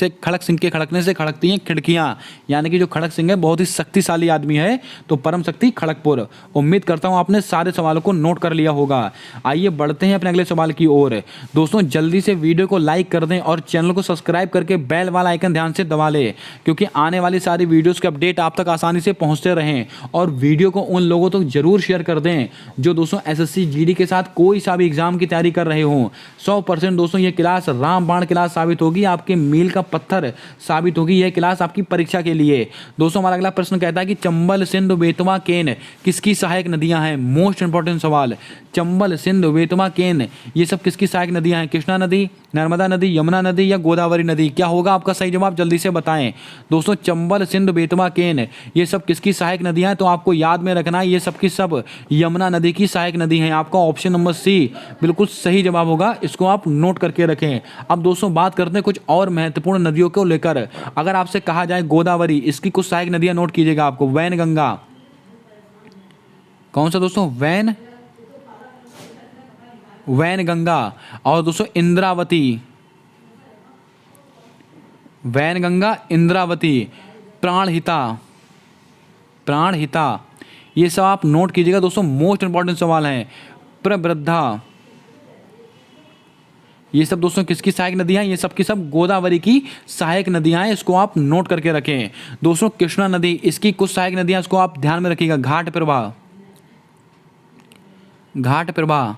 के खड़कने से खड़कती हैं खिड़कियां, यानी कि जो खड़ग सिंह है बहुत ही शक्तिशाली आदमी है, तो परम शक्ति खड़गपुर। उम्मीद करता हूं आपने सारे सवालों को नोट कर लिया होगा। आइए बढ़ते हैं अपने अगले सवाल की ओर। दोस्तों जल्दी से वीडियो को लाइक कर दें और चैनल को सब्सक्राइब करके बेल वाला आइकन ध्यान से दबा लें, क्योंकि आने वाली सारी वीडियोज़ के अपडेट आप तक आसानी से पहुँचते रहें। और वीडियो को उन लोगों तक जरूर शेयर कर दें जो दोस्तों SSC GD के साथ कोई सा भी एग्जाम की तैयारी कर रहे हों। 100% दोस्तों ये क्लास रामबाण क्लास साबित होगी, आपके मील का पत्थर साबित होगी यह क्लास आपकी परीक्षा के लिए। दोस्तों हमारा अगला प्रश्न कहता है कि चंबल, सिंधु, बेतवा, केन किसकी सहायक नदियां हैं। मोस्ट इंपॉर्टेंट सवाल। चंबल, सिंधु, बेतवा, केन ये सब किसकी सहायक नदियां हैं। कृष्णा नदी, नर्मदा नदी, यमुना नदी या गोदावरी नदी। क्या होगा आपका सही जवाब, जल्दी से बताएं। दोस्तों चंबल, सिंधु, बेतवा, केन ये सब किसकी सहायक नदियां हैं, तो आपको याद में रखना है ये सब की सब यमुना नदी की सहायक नदी हैं। आपका ऑप्शन नंबर सी बिल्कुल सही जवाब होगा, इसको आप नोट करके रखें। अब दोस्तों बात करते हैं कुछ और महत्वपूर्ण नदियों को लेकर। अगर आपसे कहा जाए गोदावरी, इसकी कुछ सहायक नदियां नोट कीजिएगा आपको। वैनगंगा, कौन सा दोस्तों, वैनगंगा। और दोस्तों इंद्रावती, वैनगंगा, इंद्रावती, प्राणहिता, प्राणहिता ये सब आप नोट कीजिएगा दोस्तों, मोस्ट इंपॉर्टेंट सवाल हैं। प्रवृद्धा ये सब दोस्तों किसकी सहायक नदियां हैं, ये सब की सब गोदावरी की सहायक नदियां हैं, इसको आप नोट करके रखें। दोस्तों कृष्णा नदी, इसकी कुछ सहायक नदियां, इसको आप ध्यान में रखिएगा। घाट प्रवाह, घाट प्रवाह,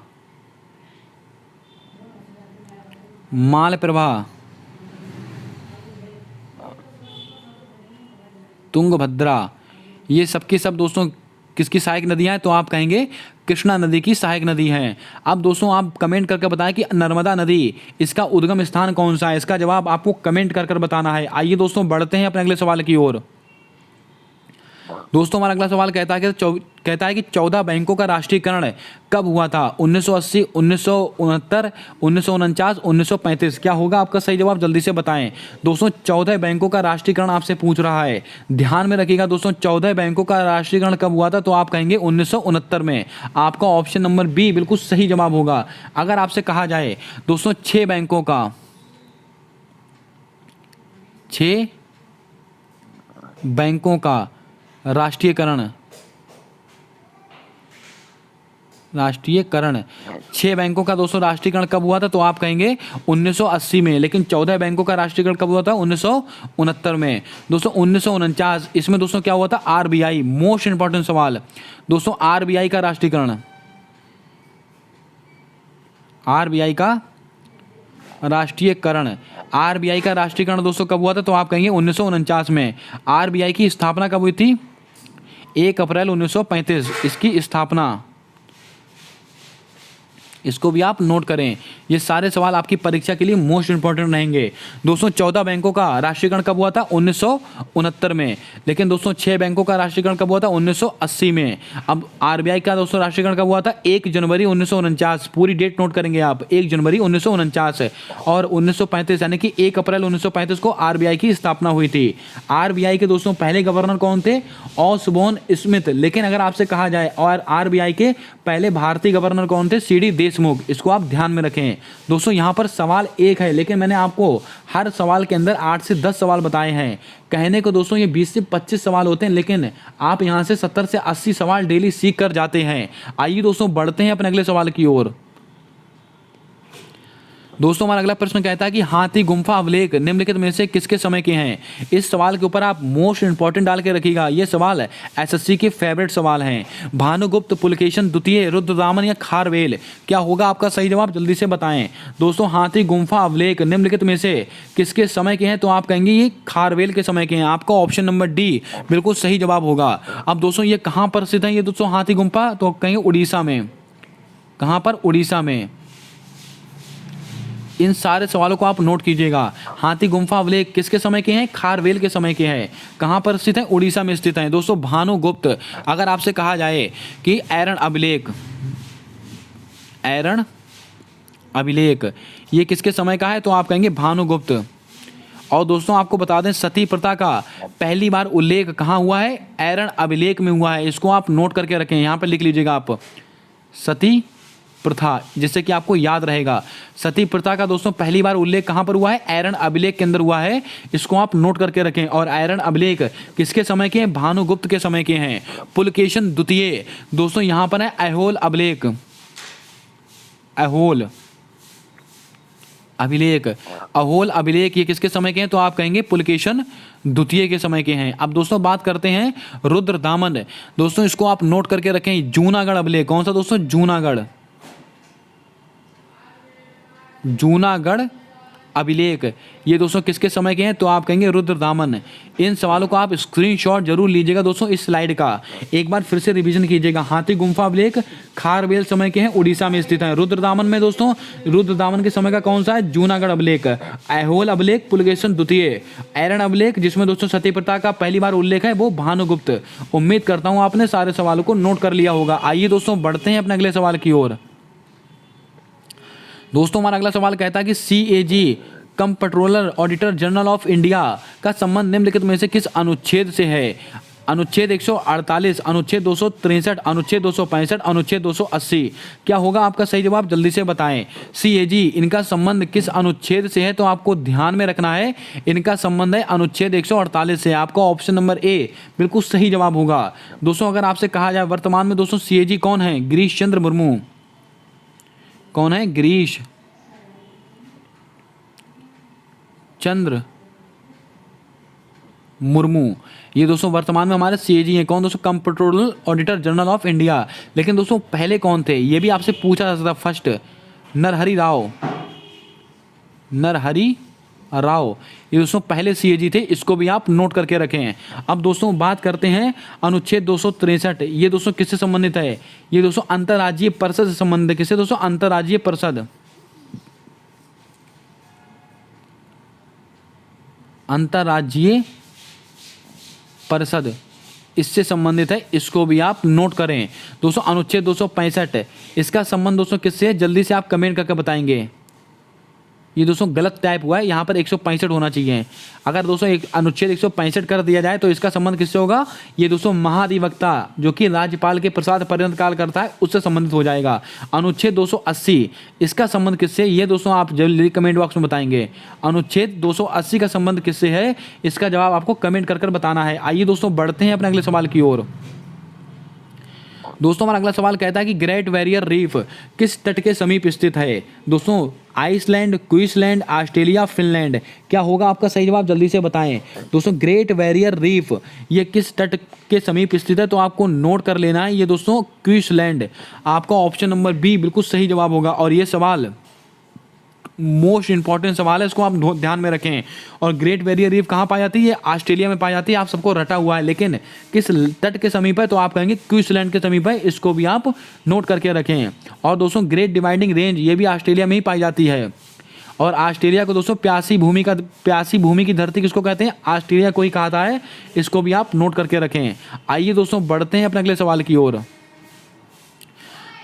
माल प्रवाह, तुंगभद्रा, ये सबकी सब दोस्तों किसकी सहायक नदियां हैं? तो आप कहेंगे कृष्णा नदी की सहायक नदी है। अब दोस्तों आप कमेंट करके बताएं कि नर्मदा नदी इसका उद्गम स्थान कौन सा है। इसका जवाब आपको कमेंट कर बताना है। आइए दोस्तों बढ़ते हैं अपने अगले सवाल की ओर। दोस्तों हमारा अगला सवाल कहता है कि 14 बैंकों का राष्ट्रीयकरण कब हुआ था? 1980, 1969, 1949, 1935। क्या होगा आपका सही जवाब? जल्दी से बताएं। दोस्तों 14 बैंकों का राष्ट्रीयकरण आपसे पूछ रहा है। ध्यान में रखिएगा दोस्तों, 14 बैंकों का राष्ट्रीयकरण कब हुआ था? तो आप कहेंगे 1969 में। आपका ऑप्शन नंबर बी बिल्कुल सही जवाब होगा। अगर आपसे कहा जाए दोस्तों 6 बैंकों का राष्ट्रीयकरण 6 बैंकों का दोस्तों राष्ट्रीयकरण कब हुआ था? तो आप कहेंगे 1980 में। लेकिन 14 बैंकों का राष्ट्रीयकरण कब हुआ था? 1969 में। दोस्तों 1949, इसमें दोस्तों क्या हुआ था? आरबीआई। मोस्ट इंपॉर्टेंट सवाल दोस्तों, आरबीआई का राष्ट्रीयकरण दोस्तों कब हुआ था? तो आप कहेंगे 1949 में। आरबीआई की स्थापना कब हुई थी? 1 अप्रैल 1935 इसकी स्थापना। इसको भी आप नोट करें। ये सारे सवाल आपकी परीक्षा के लिए मोस्ट इंपॉर्टेंट रहेंगे। दोस्तों 14 बैंकों का राष्ट्रीयकरण कब हुआ था? 1969 में। लेकिन दोस्तों 6 बैंकों का राष्ट्रीयकरण कब हुआ था? 1980 में। अब आरबीआई का दोस्तों राष्ट्रीयकरण कब हुआ था? 1 जनवरी 1949। पूरी डेट नोट करेंगे आप, 1 जनवरी 1949। और 1935 यानी कि 1 अप्रैल 1935 को आरबीआई की स्थापना हुई थी। आरबीआई के दोस्तों पहले गवर्नर कौन थे? Osborne Smith. लेकिन अगर आपसे कहा जाए और आरबीआई के पहले भारतीय गवर्नर कौन थे? सीडी देशमुख। इसको आप ध्यान में रखें। दोस्तों यहां पर सवाल एक है, लेकिन मैंने आपको हर सवाल के अंदर 8 से 10 सवाल बताए हैं। कहने को दोस्तों ये 20 से 25 सवाल होते हैं, लेकिन आप यहां से 70 से 80 सवाल डेली सीख कर जाते हैं। आइए दोस्तों बढ़ते हैं अपने अगले सवाल की ओर। दोस्तों हमारा अगला प्रश्न कहता है कि हाथी गुम्फा अभिलेख निम्नलिखित में से किसके समय के हैं? इस सवाल के ऊपर आप मोस्ट इंपॉर्टेंट डाल के रखिएगा। ये सवाल एसएससी के फेवरेट सवाल हैं। भानुगुप्त, पुलकेशन द्वितीय, रुद्रदामन या खारवेल? क्या होगा आपका सही जवाब? जल्दी से बताएं। दोस्तों हाथी गुम्फा अभिलेख निम्नलिखित में से किसके समय के हैं? तो आप कहेंगे ये खारवेल के समय के हैं। आपका ऑप्शन नंबर डी बिल्कुल सही जवाब होगा। अब दोस्तों ये कहाँ पर स्थित है ये दोस्तों हाथी गुम्फा? तो कहेंगे उड़ीसा में। कहाँ पर? उड़ीसा में। इन सारे सवालों को आप नोट कीजिएगा। हाथी गुम्फा अभिलेख किसके समय के हैं? खारवेल के समय के हैं। कहाँ पर स्थित है? उड़ीसा में स्थित है। दोस्तों भानुगुप्त, अगर आपसे कहा जाए कि ऐरण अभिलेख ये किसके समय का है? तो आप कहेंगे भानुगुप्त। और दोस्तों आपको बता दें सती प्रथा का पहली बार उल्लेख कहाँ हुआ है? ऐरण अभिलेख में हुआ है। इसको आप नोट करके रखें, यहाँ पर लिख लीजिएगा आप सती प्रथा, जिससे कि आपको याद रहेगा। सती प्रथा का दोस्तों पहली बार उल्लेख कहां पर हुआ है? ऐरण अभिलेख के अंदर हुआ है। इसको आप नोट करके रखें। और ऐरण अभिलेख किसके समय के हैं? भानुगुप्त के समय के हैं। पुलकेशन द्वितीय दोस्तों यहां पर है ऐहोल अभिलेख। अहोल अभिलेख ये किसके समय के हैं? तो आप कहेंगे पुलकेशन द्वितीय के समय के हैं। अब दोस्तों बात करते हैं रुद्रदामन। दोस्तों इसको आप नोट करके रखें। जूनागढ़ अभिलेख। कौन सा दोस्तों? जूनागढ़ अभिलेख ये दोस्तों किसके समय के हैं? तो आप कहेंगे रुद्रदामन। इन सवालों को आप स्क्रीनशॉट जरूर लीजिएगा दोस्तों इस स्लाइड का। एक बार फिर से रिवीजन कीजिएगा। हाथी गुम्फा अभिलेख खारवेल समय के हैं, उड़ीसा में स्थित है। रुद्रदामन में दोस्तों रुद्रदामन के समय का कौन सा है? जूनागढ़ अभिलेख। ऐहोल अभिलेख पुलकेशन द्वितीय। ऐरण अभिलेख जिसमें दोस्तों सती प्रथा का पहली बार उल्लेख है वो भानुगुप्त। उम्मीद करता हूँ आपने सारे सवालों को नोट कर लिया होगा। आइए दोस्तों बढ़ते हैं अपने अगले सवाल की ओर। दोस्तों हमारा अगला सवाल कहता है कि CAG comptroller auditor general of India का संबंध निम्नलिखित में से किस अनुच्छेद से है? अनुच्छेद 148, अनुच्छेद 263, अनुच्छेद 265, अनुच्छेद 280। क्या होगा आपका सही जवाब? जल्दी से बताएं। सीएजी इनका संबंध किस अनुच्छेद से है? तो आपको ध्यान में रखना है इनका संबंध है अनुच्छेद 148 से। आपका ऑप्शन नंबर ए बिल्कुल सही जवाब होगा। दोस्तों अगर आपसे कहा जाए वर्तमान में दोस्तों सीएजी कौन है? गिरीश चंद्र मुर्मू। कौन है? गिरीश चंद्र मुर्मू। ये दोस्तों वर्तमान में हमारे सीएजी हैं। कौन दोस्तों? Comptroller auditor general of India. लेकिन दोस्तों पहले कौन थे ये भी आपसे पूछा जा सकता। फर्स्ट नरहरि राव, नरहरि राव ये दोस्तों पहले सीएजी थे, इसको भी आप नोट करके रखें। अब दोस्तों बात करते हैं अनुच्छेद 263। ये दोस्तों किससे संबंधित है? ये दोस्तों अंतर्राज्यीय परिषद से संबंधित है। किससे दोस्तों? अंतर्राज्यीय परिषद, अंतर्राज्यीय परिषद इससे संबंधित है, इसको भी आप नोट करें। दोस्तों अनुच्छेद 265 इसका संबंध दोस्तों किससे है? जल्दी से आप कमेंट करके बताएंगे। ये दोस्तों गलत टाइप हुआ है, यहाँ पर 165 होना चाहिए। अगर दोस्तों एक अनुच्छेद 165 कर दिया जाए तो इसका संबंध किससे होगा? ये दोस्तों महाधिवक्ता जो कि राज्यपाल के प्रसाद पर्यंत काल करता है उससे संबंधित हो जाएगा। अनुच्छेद 280 इसका संबंध किससे? ये दोस्तों आप जल्दी कमेंट बॉक्स में बताएंगे। अनुच्छेद 280 का संबंध किससे है? इसका जवाब आपको कमेंट कर बताना है। आइए दोस्तों बढ़ते हैं अपने अगले सवाल की ओर। दोस्तों हमारा अगला सवाल कहता है कि ग्रेट बैरियर रीफ किस तट के समीप स्थित है? दोस्तों आइसलैंड, क्वींसलैंड, ऑस्ट्रेलिया, फिनलैंड। क्या होगा आपका सही जवाब? जल्दी से बताएं। दोस्तों ग्रेट बैरियर रीफ ये किस तट के समीप स्थित है? तो आपको नोट कर लेना है। ये दोस्तों क्वींसलैंड। आपका ऑप्शन नंबर बी बिल्कुल सही जवाब होगा। और ये सवाल मोस्ट इंपॉर्टेंट सवाल है, इसको आप ध्यान में रखें। और ग्रेट बैरियर रीफ कहाँ पाई जाती है? ये ऑस्ट्रेलिया में पाई जाती है। आप सबको रटा हुआ है, लेकिन किस तट के समीप है? तो आप कहेंगे क्वींसलैंड के समीप है, इसको भी आप नोट करके रखें। और दोस्तों ग्रेट डिवाइडिंग रेंज ये भी ऑस्ट्रेलिया में ही पाई जाती है। और ऑस्ट्रेलिया को दोस्तों प्यासी भूमि की धरती किसको कहते हैं? ऑस्ट्रेलिया को ही कहा है, इसको भी आप नोट करके रखें। आइए दोस्तों बढ़ते हैं अपने अगले सवाल की ओर।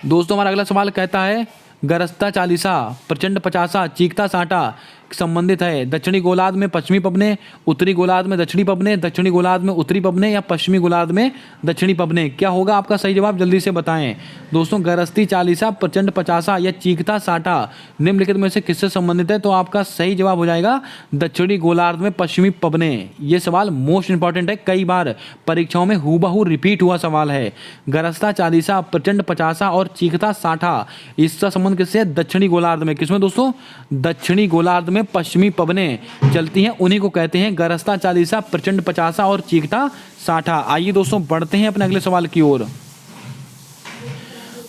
दोस्तों हमारा अगला सवाल कहता है गरजता चालीसा, प्रचंड पचासा, चीखता साटा संबंधित है दक्षिणी गोलार्ध में पश्चिमी पवने, उत्तरी गोलार्ध में दक्षिणी पवने, दक्षिणी गोलार्ध में उत्तरी पवने या पश्चिमी गोलार्ध में दक्षिणी पवने। क्या होगा आपका सही जवाब? जल्दी से बताएं। दोस्तों गरजती चालीसा, प्रचंड पचासा या चीखता साटा निम्नलिखित में से किससे संबंधित है? तो आपका सही जवाब हो जाएगा दक्षिणी गोलार्ध में पश्चिमी पवने। ये सवाल मोस्ट इंपॉर्टेंट है, कई बार परीक्षाओं में हूबहू रिपीट हुआ सवाल है। गरजता चालीसा, प्रचंड पचासा और चीखता साठा इसका संबंध किससे? दक्षिणी गोलार्ध में। किसमें दोस्तों? दक्षिणी गोलार्ध में पश्चिमी पवनें चलती हैं, उन्हीं को कहते हैं गरजता चालीसा, प्रचंड पचासा और चीखता साठा। आइए दोस्तों बढ़ते हैं अपने अगले सवाल की ओर।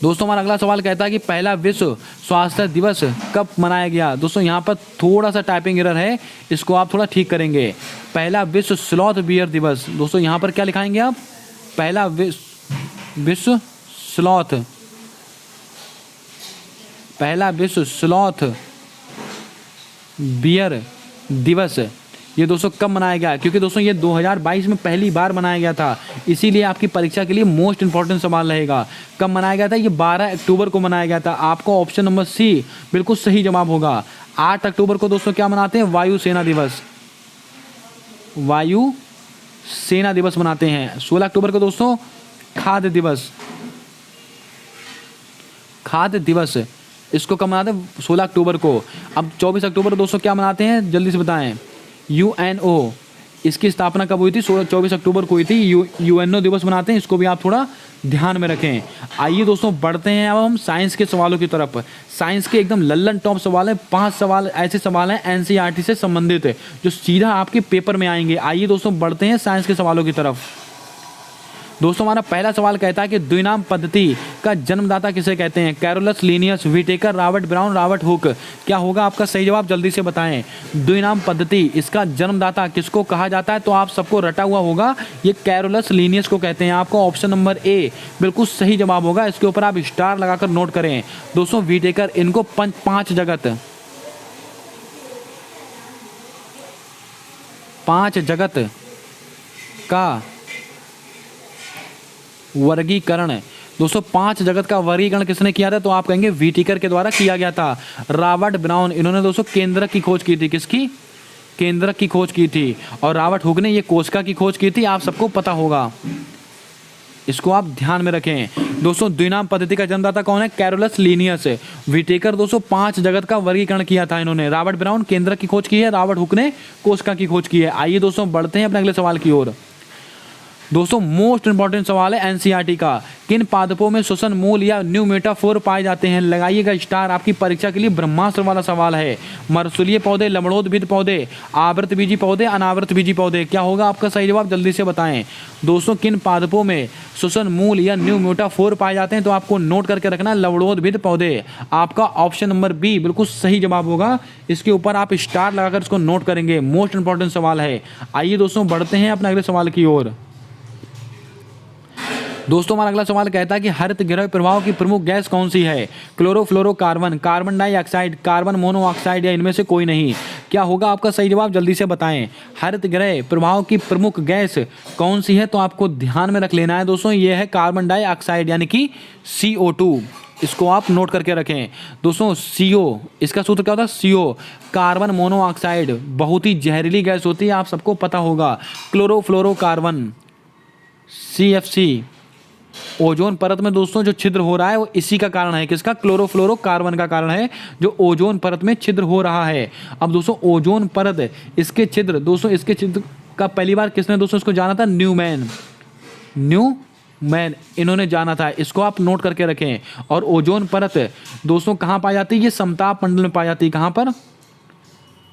दोस्तों हमारा अगला सवाल कहता है कि पहला विश्व स्वास्थ्य दिवस कब मनाया गया? दोस्तों यहाँ पर थोड़ा सा टाइपिंग एरर है, इसको आप थोड़ा ठीक करेंगे। पहला विश्व स्लॉथ बियर दिवस। दोस्तों यहाँ पर क्या लिखाएंगे आप? पहला विश्व स्लॉथ, पहला विश्व स्लॉथ बियर दिवस ये दोस्तों कब मनाया गया? क्योंकि दोस्तों ये 2022 में पहली बार मनाया गया था, इसीलिए आपकी परीक्षा के लिए मोस्ट इंपॉर्टेंट सवाल रहेगा। कब मनाया गया था? ये 12 अक्टूबर को मनाया गया था। आपको ऑप्शन नंबर सी बिल्कुल सही जवाब होगा। 8 अक्टूबर को दोस्तों क्या मनाते हैं? वायु सेना दिवस, वायु सेना दिवस मनाते हैं। 16 अक्टूबर को दोस्तों खाद्य दिवस, खाद्य दिवस इसको कब मनाते हैं? 16 अक्टूबर को। अब 24 अक्टूबर को दोस्तों क्या मनाते हैं? जल्दी से बताएं। यूएनओ, इसकी स्थापना कब हुई थी? 24 अक्टूबर को हुई थी। यूएनओ दिवस मनाते हैं, इसको भी आप थोड़ा ध्यान में रखें। आइए दोस्तों बढ़ते हैं अब हम साइंस के सवालों की तरफ। साइंस के एकदम लल्लन टॉप सवाल है। 5 सवाल ऐसे सवाल हैं एनसीईआरटी से संबंधित है जो सीधा आपके पेपर में आएंगे। आइए दोस्तों बढ़ते हैं साइंस के सवालों की तरफ। दोस्तों हमारा पहला सवाल कहता है कि द्विनाम पद्धति का जन्मदाता किसे कहते हैं? Carolus Linnaeus, Whittaker, Robert brown, Robert Hooke. क्या होगा आपका सही जवाब? जल्दी से बताएं। द्विनाम पद्धति इसका जन्मदाता किसको कहा जाता है? तो आप सबको रटा हुआ होगा, ये कैरोलस लिनियस को कहते हैं। आपका ऑप्शन नंबर ए बिल्कुल सही जवाब होगा। इसके ऊपर आप स्टार लगाकर नोट करें। दोस्तों व्हिटेकर, इनको 5 जगत का वर्गीकरण, दोस्तों 5 जगत का वर्गीकरण किसने किया था? तो आप कहेंगे व्हिटेकर के द्वारा किया गया था। रॉबर्ट ब्राउन, इन्होंने दोस्तों केंद्रक की खोज की थी। किसकी? केंद्रक की खोज की थी। और रॉबर्ट हुक ने ये कोशिका की खोज की थी, आप सबको पता होगा, इसको आप ध्यान में रखें। दोस्तों द्विनाम पद्धति का जन्मदाता कौन है? Carolus Linnaeus. व्हिटेकर दोस्तों 5 जगत का वर्गीकरण किया था इन्होंने। रॉबर्ट ब्राउन केंद्रक की खोज की है, रॉबर्ट हुक ने कोशिका की खोज की है। आइए दोस्तों बढ़ते हैं अपने अगले सवाल की ओर। दोस्तों मोस्ट इंपॉर्टेंट सवाल है एनसीईआरटी का, किन पादपों में श्वसन मूल या न्यू मेटाफोर पाए जाते हैं? लगाइएगा स्टार, आपकी परीक्षा के लिए ब्रह्मास्त्र वाला सवाल है। मरसुलीय पौधे, लवणोद्भिद पौधे, आवृत बीजी पौधे, अनावृत बीजी पौधे। क्या होगा आपका सही जवाब, जल्दी से बताएं दोस्तों। किन पादपों में श्वसन मूल या न्यू मेटाफोर पाए जाते हैं? तो आपको नोट करके रखना, लवणोद्भिद पौधे। आपका ऑप्शन नंबर बी बिल्कुल सही जवाब होगा। इसके ऊपर आप स्टार लगाकर इसको नोट करेंगे, मोस्ट इंपॉर्टेंट सवाल है। आइए दोस्तों बढ़ते हैं अपने अगले सवाल की ओर। दोस्तों हमारा अगला सवाल कहता है कि हरित गृह प्रभाव की प्रमुख गैस कौन सी है? Chlorofluorocarbon, carbon dioxide, carbon monoxide या इनमें से कोई नहीं। क्या होगा आपका सही जवाब, जल्दी से बताएं। हरित गृह प्रभाव की प्रमुख गैस कौन सी है? तो आपको ध्यान में रख लेना है दोस्तों, ये है कार्बन डाइऑक्साइड यानी कि CO2। इसको आप नोट करके रखें दोस्तों। CO, इसका सूत्र क्या होता है? CO, कार्बन मोनोऑक्साइड, बहुत ही जहरीली गैस होती है, आप सबको पता होगा। क्लोरोफ्लोरोकार्बन, CFC, ओजोन परत में दोस्तों जो छिद्र हो रहा है वो इसी का कारण है। किसका? क्लोरोफ्लोरोकार्बन का कारण है, जो ओजोन परत में छिद्र हो रहा है। अब दोस्तों ओजोन परत, इसके छिद्र, दोस्तों इसके छिद्र का पहली बार किसने दोस्तों इसको जाना था? न्यूमैन, इन्होंने जाना था। इसको आप नोट करके रखें। और ओजोन परत दोस्तों कहाँ पाई जाती है? ये समताप मंडल में पाई जाती है। कहाँ पर?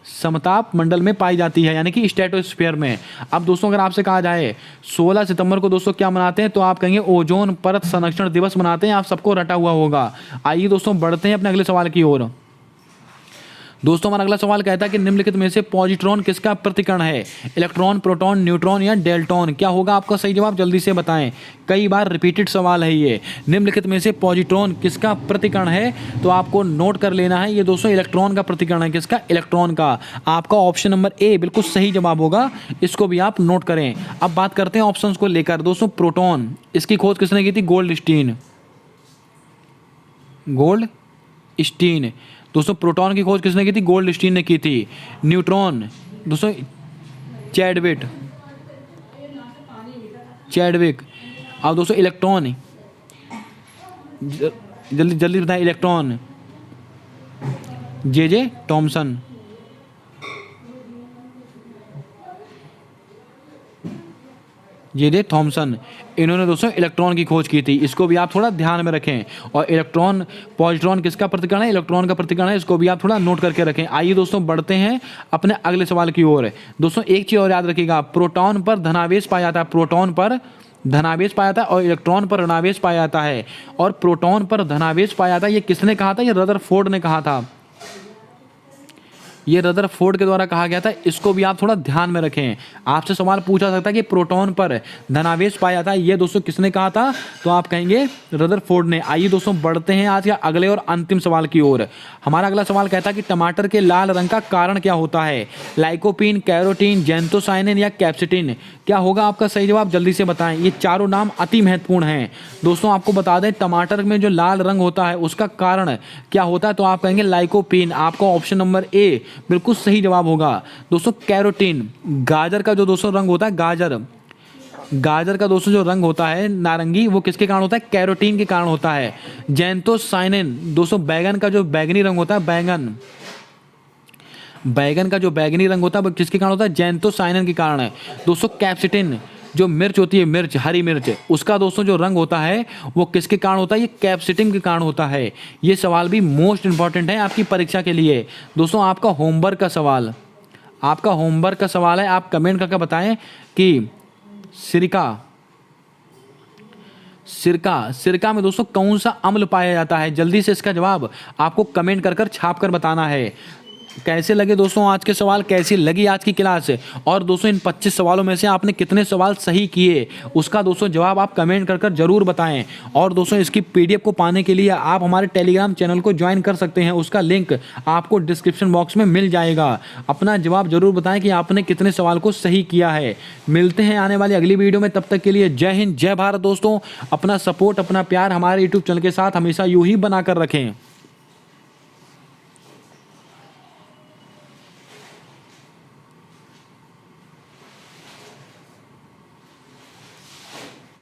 समताप मंडल में पाई जाती है, यानी कि स्ट्रेटोस्फीयर में। अब दोस्तों अगर आपसे कहा जाए 16 सितंबर को दोस्तों क्या मनाते हैं, तो आप कहेंगे ओजोन परत संरक्षण दिवस मनाते हैं। आप सबको रटा हुआ होगा। आइए दोस्तों बढ़ते हैं अपने अगले सवाल की ओर। दोस्तों हमारा अगला सवाल कहता है कि निम्नलिखित में से पॉजिट्रॉन किसका प्रतिकरण है? इलेक्ट्रॉन, प्रोटॉन, न्यूट्रॉन या डेल्टॉन। क्या होगा आपका सही जवाब, जल्दी से बताएं। कई बार रिपीटेड सवाल है ये। निम्नलिखित में से पॉजिट्रॉन किसका प्रतिकरण है? तो आपको नोट कर लेना है, ये दोस्तों इलेक्ट्रॉन का प्रतिकरण है। किसका? इलेक्ट्रॉन का। आपका ऑप्शन नंबर ए बिल्कुल सही जवाब होगा, इसको भी आप नोट करें। अब बात करते हैं ऑप्शंस को लेकर। दोस्तों प्रोटॉन, इसकी खोज किसने की थी? गोल्डस्टीन। दोस्तों प्रोटॉन की खोज किसने की थी? गोल्डस्टीन ने की थी। न्यूट्रॉन दोस्तों चैडविक। अब दोस्तों इलेक्ट्रॉन, जल्दी बताएं। Electron J Thomson. J Thomson, इन्होंने दोस्तों इलेक्ट्रॉन की खोज की थी। इसको भी आप थोड़ा ध्यान में रखें। और इलेक्ट्रॉन, पॉजिट्रॉन किसका प्रतिकरण है? इलेक्ट्रॉन का प्रतिकरण है। इसको भी आप थोड़ा नोट करके रखें। आइए दोस्तों बढ़ते हैं अपने अगले सवाल की ओर। दोस्तों एक चीज़ और याद रखिएगा, प्रोटॉन पर धनावेश पाया जाता है। प्रोटॉन पर धनावेश पाया जाता है और इलेक्ट्रॉन पर ऋणावेश पाया जाता है। और प्रोटॉन पर धनावेश पाया जाता है, ये किसने कहा था? ये रदरफोर्ड ने कहा था। ये रदरफोर्ड के द्वारा कहा गया था। इसको भी आप थोड़ा ध्यान में रखें। आपसे सवाल पूछा सकता है कि प्रोटॉन पर धनावेश पाया जाता है, ये दोस्तों किसने कहा था? तो आप कहेंगे रदरफोर्ड ने। आइए दोस्तों बढ़ते हैं आज के अगले और अंतिम सवाल की ओर। हमारा अगला सवाल कहता है कि टमाटर के लाल रंग का कारण क्या होता है? लाइकोपीन, कैरोटीन, जेंथोसाइनिन या कैप्सिटिन। क्या होगा आपका सही जवाब, जल्दी से बताएं। ये चारों नाम अति महत्वपूर्ण हैं। दोस्तों आपको बता दें, टमाटर में जो लाल रंग होता है उसका कारण क्या होता है? तो आप कहेंगे लाइकोपीन। आपका ऑप्शन नंबर ए बिल्कुल सही जवाब होगा। दोस्तों कैरोटीन, गाजर का जो दोस्तों रंग होता है, गाजर का दोस्तों जो रंग होता है नारंगी, वो किसके कारण होता है? कैरोटीन के कारण होता है। जेंथोसाइनिन, दोस्तों बैगन का जो बैगनी रंग होता है, बैगन का जो बैगनी रंग होता है वो किसके कारण होता है? जेंथोसाइनिन के कारण है। दोस्तों कैप्सिटिन, जो मिर्च होती है, मिर्च, हरी मिर्च, उसका दोस्तों जो रंग होता है वो किसके कारण होता है? ये कैप्सिटिन के कारण होता है। ये सवाल भी मोस्ट इंपॉर्टेंट है आपकी परीक्षा के लिए। दोस्तों आपका होमवर्क का सवाल है। आप कमेंट करके बताएं कि सिरका में दोस्तों कौन सा अम्ल पाया जाता है? जल्दी से इसका जवाब आपको कमेंट कर छाप कर बताना है। कैसे लगे दोस्तों आज के सवाल, कैसी लगी आज की क्लास? और दोस्तों इन 25 सवालों में से आपने कितने सवाल सही किए, उसका दोस्तों जवाब आप कमेंट कर जरूर बताएं। और दोस्तों इसकी PDF को पाने के लिए आप हमारे टेलीग्राम चैनल को ज्वाइन कर सकते हैं। उसका लिंक आपको डिस्क्रिप्शन बॉक्स में मिल जाएगा। अपना जवाब जरूर बताएं कि आपने कितने सवाल को सही किया है। मिलते हैं आने वाली अगली वीडियो में, तब तक के लिए जय हिंद, जय भारत। दोस्तों अपना सपोर्ट, अपना प्यार हमारे YouTube चैनल के साथ हमेशा यूं ही बनाकर रखें।